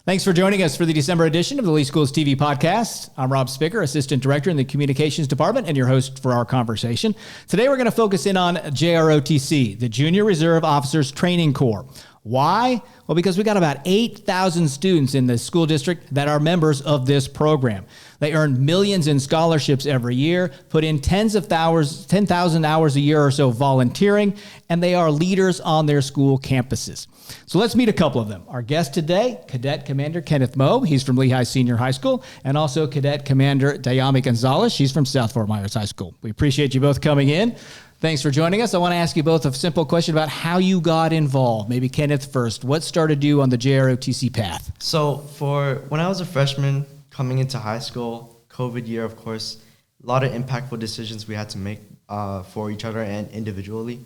Thanks for joining us for the December edition of the Lee Schools TV podcast. I'm Rob Spicker, Assistant Director in the Communications Department, and your host for our conversation. Today, we're going to focus in on JROTC, the Junior Reserve Officers Training Corps. Why? Well, because we got about 8,000 students in the school district that are members of this program. They earn millions in scholarships every year, put in 10,000 hours a year or so volunteering, and they are leaders on their school campuses. So let's meet a couple of them. Our guest today, Cadet Commander Kenneth Moe. He's from Lehigh Senior High School, and also Cadet Commander Dayami Gonzalez. She's from South Fort Myers High School. We appreciate you both coming in. Thanks for joining us. I want to ask you both a simple question about how you got involved. Maybe Kenneth first. What started you on the JROTC path? So when I was a freshman coming into high school, COVID year, of course, a lot of impactful decisions we had to make for each other and individually.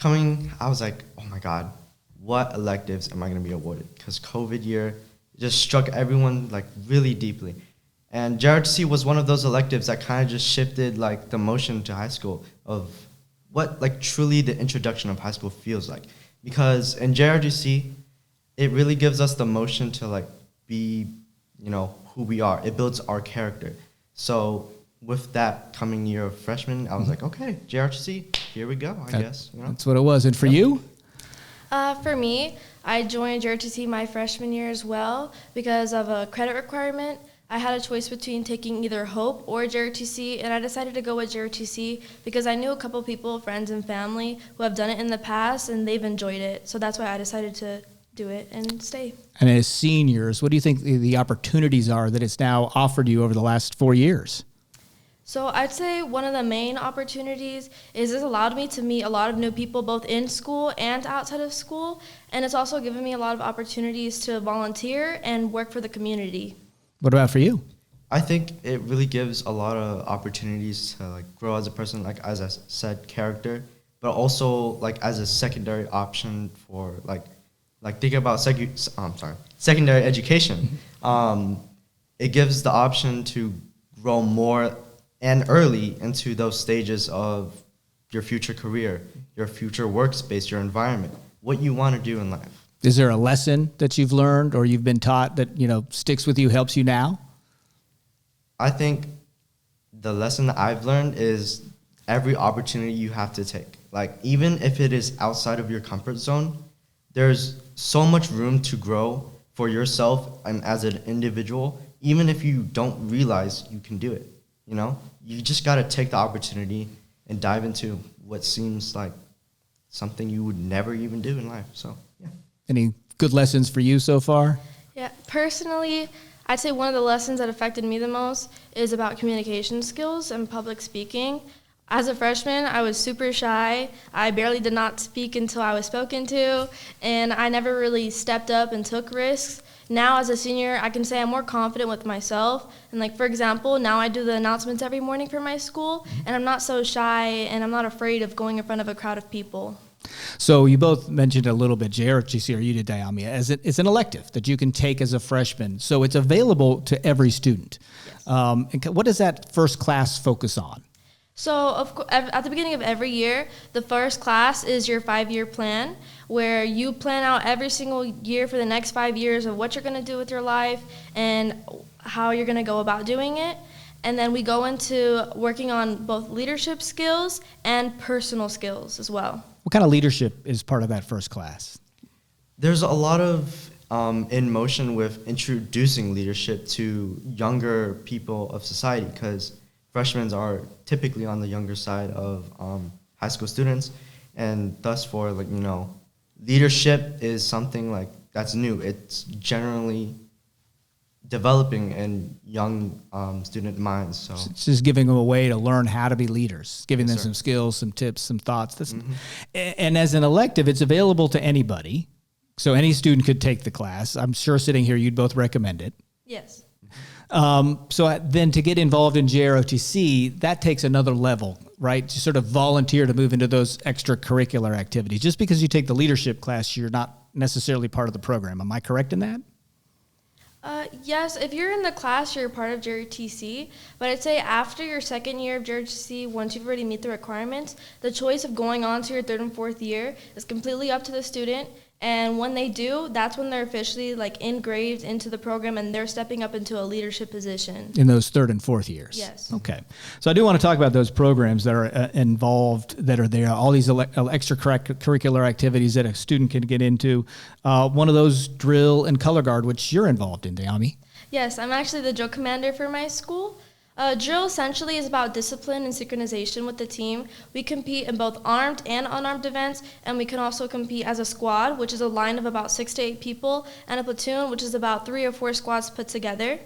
I was like, oh my God, what electives am I going to be awarded? Because COVID year just struck everyone like really deeply. And JROTC was one of those electives that kind of just shifted like the motion to high school of what like truly the introduction of high school feels like. Because in JROTC, it really gives us the motion to like be, who we are. It builds our character. So with that coming year of freshman, I was like, okay, JROTC, here we go, I guess. That's what it was. And for you? For me, I joined JROTC my freshman year as well because of a credit requirement. I had a choice between taking either Hope or JROTC, and I decided to go with JROTC because I knew a couple people, friends and family, who have done it in the past, and they've enjoyed it. So that's why I decided to do it and stay. And as seniors, what do you think the opportunities are that it's now offered you over the last 4 years? So I'd say one of the main opportunities is it's allowed me to meet a lot of new people both in school and outside of school, and it's also given me a lot of opportunities to volunteer and work for the community. What about for you? I think it really gives a lot of opportunities to like grow as a person, like as I said, character, but also like as a secondary option for like thinking about secondary education. It gives the option to grow more and early into those stages of your future career, your future workspace, your environment, what you want to do in life. Is there a lesson that you've learned or you've been taught that, sticks with you, helps you now? I think the lesson that I've learned is every opportunity you have to take. Like, even if it is outside of your comfort zone, there's so much room to grow for yourself and as an individual, even if you don't realize you can do it. You just got to take the opportunity and dive into what seems like something you would never even do in life. So, yeah. Any good lessons for you so far? Yeah, personally, I'd say one of the lessons that affected me the most is about communication skills and public speaking. As a freshman, I was super shy. I barely did not speak until I was spoken to, and I never really stepped up and took risks. Now, as a senior, I can say I'm more confident with myself. And for example, now I do the announcements every morning for my school, and I'm not so shy, and I'm not afraid of going in front of a crowd of people. So you both mentioned a little bit JROTC, or you did, Dayami, as it's an elective that you can take as a freshman. So it's available to every student. Yes. And what does that first class focus on? So at the beginning of every year, the first class is your 5-year plan, where you plan out every single year for the next 5 years of what you're going to do with your life and how you're going to go about doing it. And then we go into working on both leadership skills and personal skills as well. What kind of leadership is part of that first class? There's a lot of in motion with introducing leadership to younger people of society, because freshmen are typically on the younger side of high school students, and thus for leadership is something like that's new. It's generally developing in young student minds. So it's just giving them a way to learn how to be leaders, giving them some skills, some tips, some thoughts. And as an elective, it's available to anybody. So any student could take the class. I'm sure sitting here, you'd both recommend it. Yes. So then to get involved in JROTC, that takes another level, right? To sort of volunteer to move into those extracurricular activities. Just because you take the leadership class, you're not necessarily part of the program. Am I correct in that? Yes, if you're in the class, you're part of JROTC, but I'd say after your second year of JROTC, once you've already met the requirements, the choice of going on to your third and fourth year is completely up to the student, And when they do, that's when they're officially like engraved into the program and they're stepping up into a leadership position. In those third and fourth years? Yes. Okay. So I do want to talk about those programs that are involved, that are there, all these extracurricular activities that a student can get into. One of those, drill and color guard, which you're involved in, Dayami. Yes, I'm actually the drill commander for my school. Drill essentially is about discipline and synchronization with the team. We compete in both armed and unarmed events, and we can also compete as a squad, which is a line of about 6 to 8 people, and a platoon, which is about 3 or 4 squads put together.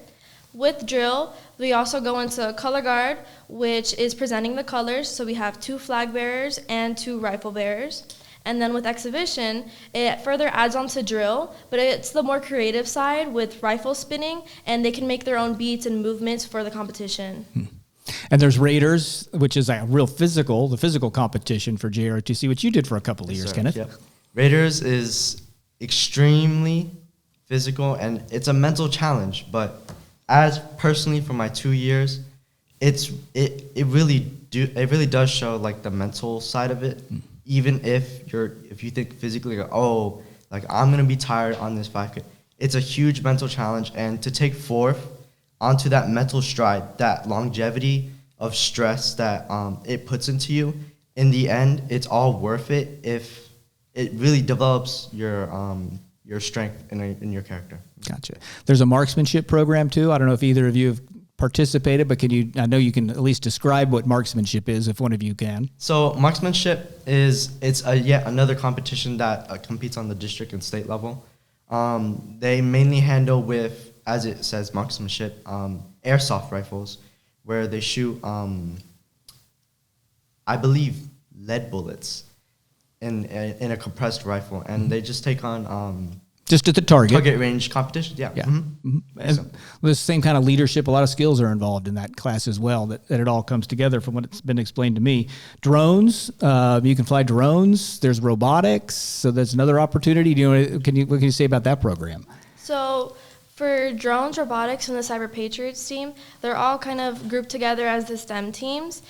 With drill, we also go into color guard, which is presenting the colors. So we have 2 flag bearers and 2 rifle bearers. And then with exhibition, it further adds on to drill, but it's the more creative side with rifle spinning, and they can make their own beats and movements for the competition. And there's Raiders, which is a real the physical competition for JROTC, which you did for a couple of years, sir. Kenneth. Yep. Raiders is extremely physical, and it's a mental challenge. But as personally for my 2 years, it really does show like the mental side of it. Even if you think physically, like, oh, like I'm gonna be tired on this 5K, it's a huge mental challenge. And to take fourth onto that mental stride, that longevity of stress that it puts into you, in the end, it's all worth it if it really develops your strength in your character. Gotcha. There's a marksmanship program too. I don't know if either of you have participated, but I know you can at least describe what marksmanship is if one of you can. So marksmanship it's yet another competition that competes on the district and state level. They mainly handle with, as it says, marksmanship, airsoft rifles, where they shoot, I believe, lead bullets in a compressed rifle, and they just take on just at the target range competition. Yeah. And the same kind of leadership, a lot of skills are involved in that class as well, that it all comes together from what it's been explained to me. Drones, you can fly drones. There's robotics, so that's another opportunity. What can you say about that program? So for drones, robotics, and the Cyber Patriots team, they're all kind of grouped together as the STEM teams.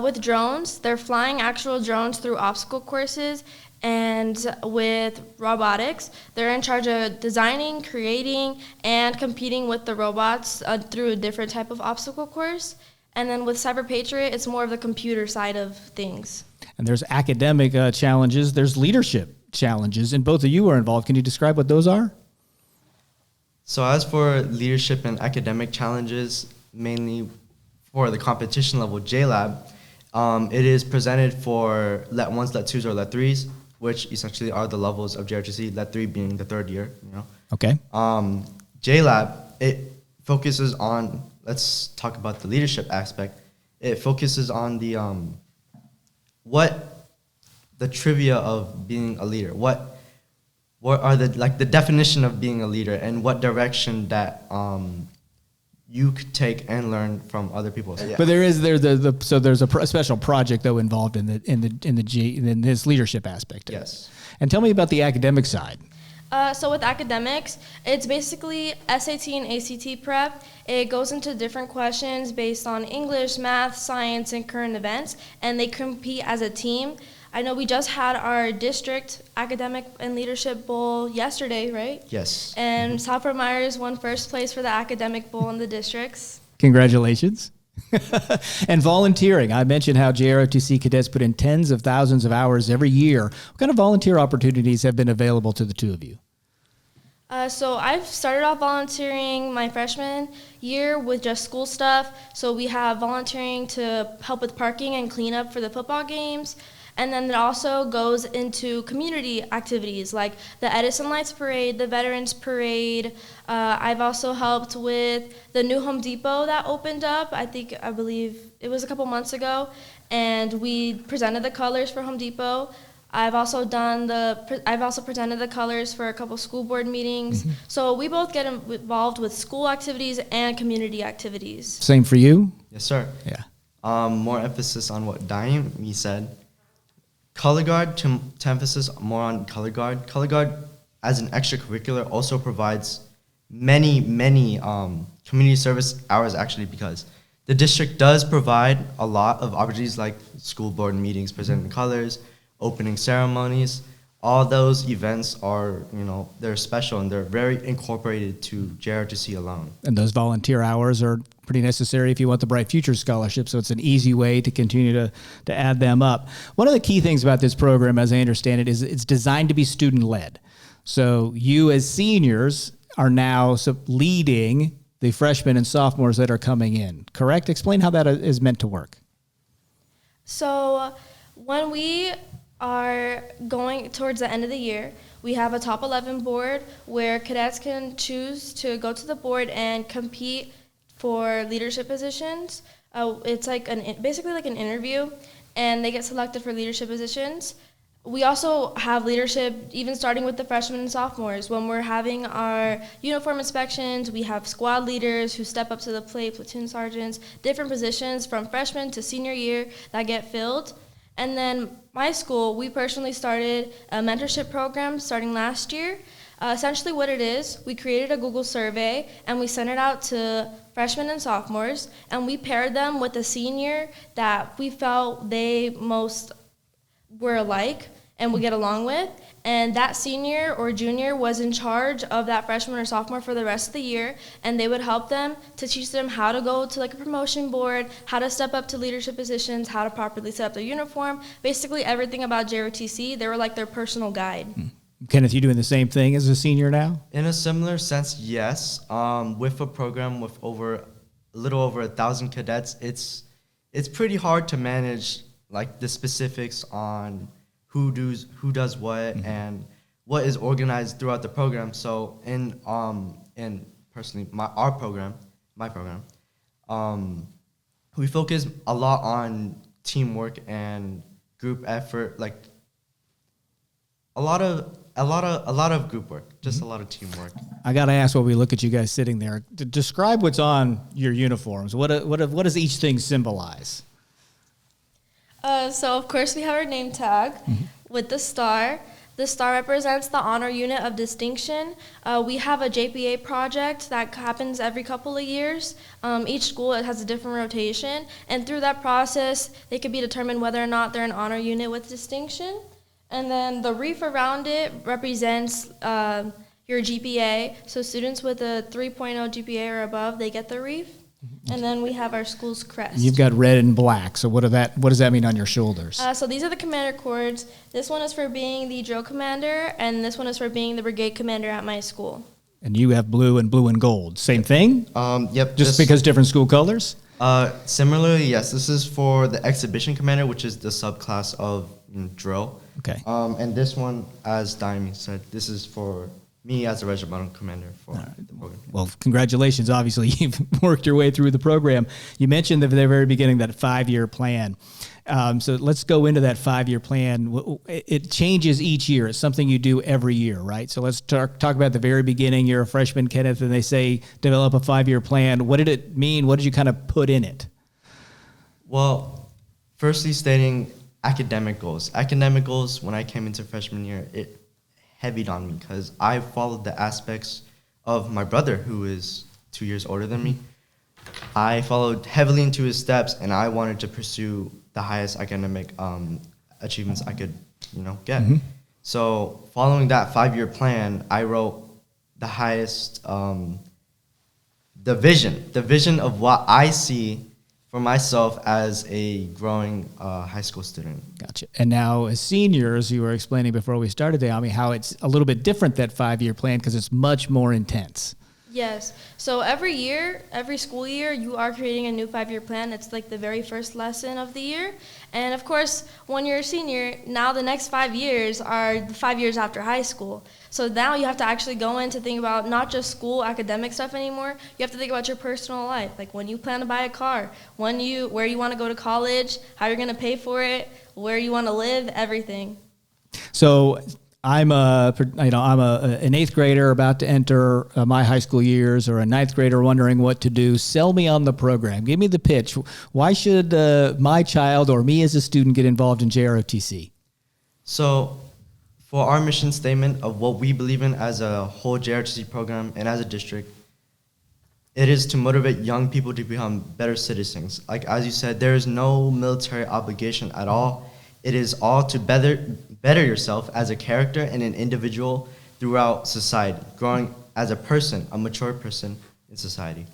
With drones, they're flying actual drones through obstacle courses. And with robotics, they're in charge of designing, creating, and competing with the robots through a different type of obstacle course. And then with Cyber Patriot, it's more of the computer side of things. And there's academic challenges. There's leadership challenges, and both of you are involved. Can you describe what those are? So as for leadership and academic challenges, mainly for the competition level, JLab, it is presented for Let 1s, Let 2s, or Let 3s, which essentially are the levels of JROTC, Let 3 being the third year, Okay. JLab, it focuses on, let's talk about the leadership aspect. It focuses on the trivia of being a leader. What are the definition of being a leader, and what direction that you could take and learn from other people. Yeah. But there's a special project though involved in this leadership aspect. Yes. And tell me about the academic side. So with academics, it's basically SAT and ACT prep. It goes into different questions based on English, math, science, and current events, and they compete as a team. I know we just had our district academic and leadership bowl yesterday, right? Yes. And Southport Myers won first place for the academic bowl in the districts. Congratulations. And volunteering. I mentioned how JROTC cadets put in tens of thousands of hours every year. What kind of volunteer opportunities have been available to the two of you? So I've started off volunteering my freshman year with just school stuff. So we have volunteering to help with parking and cleanup for the football games. And then it also goes into community activities like the Edison Lights Parade, the Veterans Parade. I've also helped with the new Home Depot that opened up. I believe it was a couple months ago, and we presented the colors for Home Depot. I've also presented the colors for a couple school board meetings. Mm-hmm. So we both get involved with school activities and community activities. Same for you? Yes, sir. Yeah. More emphasis on what Dayami said. Color guard, to emphasis more on color guard. Color guard, as an extracurricular, also provides many community service hours, actually, because the district does provide a lot of opportunities like school board meetings, presenting colors, opening ceremonies. all those events are, they're special and they're very incorporated to JROTC alone. And those volunteer hours are pretty necessary if you want the Bright Future Scholarship, so it's an easy way to continue to add them up. One of the key things about this program, as I understand it, is it's designed to be student-led. So you as seniors are now leading the freshmen and sophomores that are coming in, correct? Explain how that is meant to work. So when we are going towards the end of the year, we have a top 11 board where cadets can choose to go to the board and compete for leadership positions. It's like basically like an interview, and they get selected for leadership positions. We also have leadership even starting with the freshmen and sophomores. When we're having our uniform inspections, we have squad leaders who step up to the plate, platoon sergeants, different positions from freshman to senior year that get filled. And then my school, we personally started a mentorship program starting last year. Essentially what it is, we created a Google survey and we sent it out to freshmen and sophomores, and we paired them with a senior that we felt they most were alike and would get along with. And that senior or junior was in charge of that freshman or sophomore for the rest of the year, and they would help them to teach them how to go to like a promotion board, how to step up to leadership positions, how to properly set up their uniform, basically everything about JROTC. They were like their personal guide. Kenneth, you doing the same thing as a senior now? In a similar sense, yes. With a program with a little over 1,000 cadets, it's pretty hard to manage like the specifics on who does what and what is organized throughout the program. So in personally my program, we focus a lot on teamwork and group effort, like a lot of group work, just a lot of teamwork. I got to ask, while we look at you guys sitting there, describe what's on your uniforms. What does each thing symbolize? So of course we have our name tag with the star. The star represents the honor unit of distinction. We have a JPA project that happens every couple of years. Each school has a different rotation, and through that process, they could be determined whether or not they're an honor unit with distinction. And then the reef around it represents your GPA. So students with a 3.0 GPA or above, they get the reef. And then we have our school's crest. You've got red and black. So what does that mean on your shoulders? So these are the commander cords. This one is for being the drill commander, and this one is for being the brigade commander at my school. And you have blue and gold. Same thing? Yep. Just because different school colors? Similarly, yes. This is for the exhibition commander, which is the subclass of drill. Okay. And this one, as Dayami said, this is for me as a regimental commander for the program. Well, congratulations. Obviously, you've worked your way through the program. You mentioned at the very beginning that 5-year plan. So let's go into that 5-year plan. It changes each year. It's something you do every year, right? So let's talk about the very beginning. You're a freshman, Kenneth, and they say develop a 5-year plan. What did it mean? What did you kind of put in it? Well, firstly stating academic goals. Academic goals, when I came into freshman year, it heavied on me because I followed the aspects of my brother, who is 2 years older than me. I followed heavily into his steps, and I wanted to pursue the highest academic achievements I could, get. So following that 5-year plan, I wrote the highest, the vision of what I see for myself as a growing high school student. Gotcha. And now as seniors, you were explaining before we started, Dayami, how it's a little bit different, that 5-year plan, because it's much more intense. Yes. So every year, every school year, you are creating a new 5-year plan. It's like the very first lesson of the year. And of course, when you're a senior, now the next 5 years are the 5 years after high school. So now you have to actually go in to think about not just school academic stuff anymore. You have to think about your personal life, like when you plan to buy a car, where you want to go to college, how you're going to pay for it, where you want to live, everything. So I'm an 8th grader about to enter my high school years, or a 9th grader wondering what to do. Sell me on the program. Give me the pitch. Why should my child or me as a student get involved in JROTC? So for our mission statement of what we believe in as a whole JROTC program and as a district, it is to motivate young people to become better citizens. Like as you said, there is no military obligation at all. it is all to better yourself as a character and an individual throughout society, growing as a person, a mature person in society.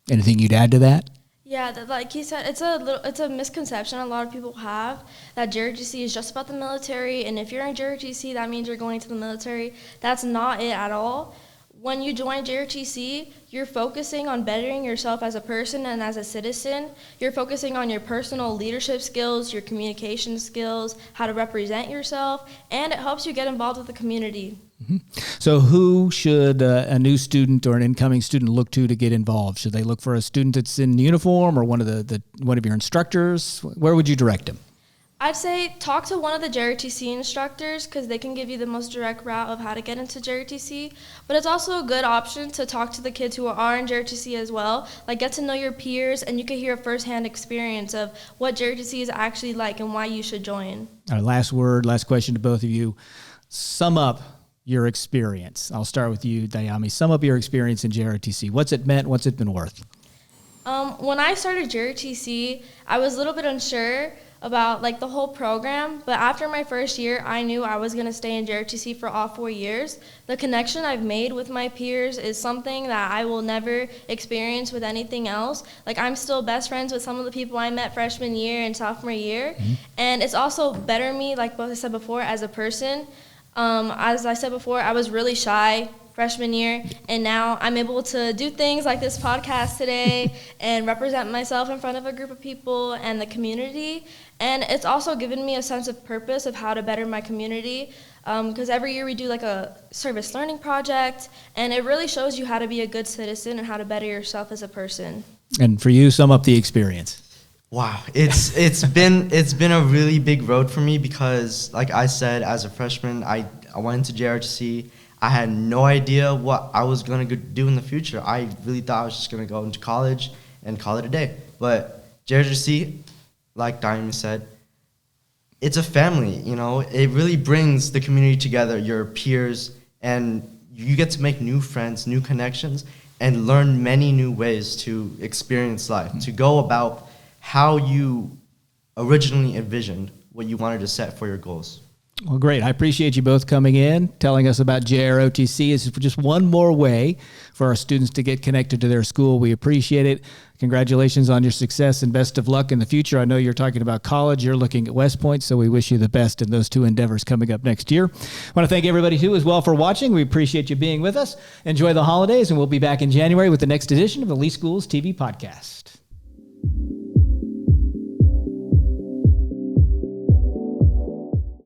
Anything you'd add to that? Yeah, like he said, it's a misconception a lot of people have that JROTC is just about the military, and if you're in JROTC, that means you're going to the military. That's not it at all. When you join JROTC, you're focusing on bettering yourself as a person and as a citizen. You're focusing on your personal leadership skills, your communication skills, how to represent yourself, and it helps you get involved with the community. Mm-hmm. So who should a new student or an incoming student look to get involved? Should they look for a student that's in uniform or one of your instructors? Where would you direct them? I'd say talk to one of the JROTC instructors because they can give you the most direct route of how to get into JROTC. But it's also a good option to talk to the kids who are in JROTC as well. Like, get to know your peers, and you can hear a firsthand experience of what JROTC is actually like and why you should join. All right, last question to both of you. Sum up your experience. I'll start with you, Dayami. Sum up your experience in JROTC. What's it meant? What's it been worth? When I started JROTC, I was a little bit unsure about like the whole program, but after my first year, I knew I was going to stay in JROTC for all 4 years. The connection I've made with my peers is something that I will never experience with anything else. Like, I'm still best friends with some of the people I met freshman year and sophomore year, and it's also bettered me, like both I said before, as a person. As I said before, I was really shy freshman year, and now I'm able to do things like this podcast today and represent myself in front of a group of people and the community. And it's also given me a sense of purpose of how to better my community, because every year we do like a service learning project, and it really shows you how to be a good citizen and how to better yourself as a person. And for you, sum up the experience. Wow, it's been a really big road for me because, like I said, as a freshman, I went into JROTC. I had no idea what I was going to do in the future. I really thought I was just going to go into college and call it a day. But JROTC, like Dayami said, it's a family, you know. It really brings the community together, your peers, and you get to make new friends, new connections, and learn many new ways to experience life, to go about how you originally envisioned what you wanted to set for your goals. Well, great. I appreciate you both coming in, telling us about JROTC. This is just one more way for our students to get connected to their school. We appreciate it. Congratulations on your success and best of luck in the future. I know you're talking about college. You're looking at West Point, so we wish you the best in those two endeavors coming up next year. I want to thank everybody, too, as well for watching. We appreciate you being with us. Enjoy the holidays, and we'll be back in January with the next edition of the Lee Schools TV Podcast.